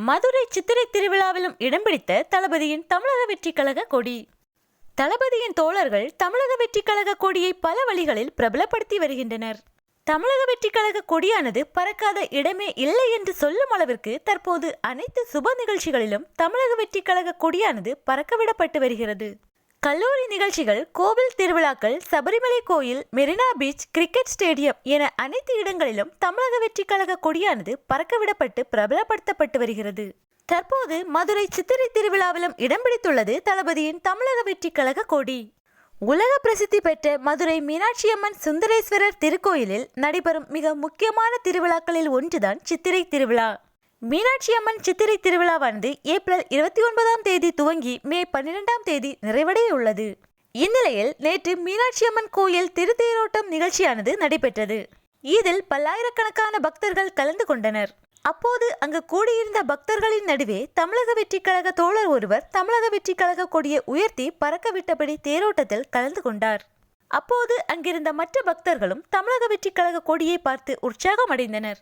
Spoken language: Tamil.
மதுரை சித்திரை திருவிழாவிலும் இடம் பிடித்த தளபதியின் தமிழக வெற்றி கழக கொடி. தளபதியின் தோழர்கள் தமிழக வெற்றி கழக கொடியை பல வழிகளில் பிரபலப்படுத்தி வருகின்றனர். தமிழக வெற்றி கழக கொடியானது பறக்காத இடமே இல்லை என்று சொல்லும் அளவிற்கு தற்போது அனைத்து சுப நிகழ்ச்சிகளிலும் தமிழக வெற்றி கழக கொடியானது பறக்கவிடப்பட்டு வருகிறது. கல்லூரி நிகழ்ச்சிகள், கோவில் திருவிழாக்கள், சபரிமலை கோயில், மெரினா பீச், கிரிக்கெட் ஸ்டேடியம் என அனைத்து இடங்களிலும் தமிழக வெற்றி கழக கொடியானது பறக்கவிடப்பட்டு பிரபலப்படுத்தப்பட்டு வருகிறது. தற்போது மதுரை சித்திரை திருவிழாவிலும் இடம் பிடித்துள்ளது தளபதியின் தமிழக வெற்றி கழக கொடி. உலக பிரசித்தி பெற்ற மதுரை மீனாட்சியம்மன் சுந்தரேஸ்வரர் திருக்கோயிலில் நடைபெறும் மிக முக்கியமான திருவிழாக்களில் ஒன்றுதான் சித்திரை திருவிழா. மீனாட்சியம்மன் சித்திரை திருவிழாவானது ஏப்ரல் 29ஆம் தேதி துவங்கி மே 12ஆம் தேதி நிறைவடைய உள்ளது. இந்நிலையில் நேற்று மீனாட்சியம்மன் கோயில் திருத்தேரோட்டம் நிகழ்ச்சியானது நடைபெற்றது. இதில் பல்லாயிரக்கணக்கான பக்தர்கள் கலந்து கொண்டனர். அப்போது அங்கு கூடியிருந்த பக்தர்களின் நடுவே தமிழக வெற்றி கழக தோழர் ஒருவர் தமிழக வெற்றி கழக கொடியை உயர்த்தி பறக்கவிட்டபடி தேரோட்டத்தில் கலந்து கொண்டார். அப்போது அங்கிருந்த மற்ற பக்தர்களும் தமிழக வெற்றி கழக கொடியை பார்த்து உற்சாகம் அடைந்தனர்.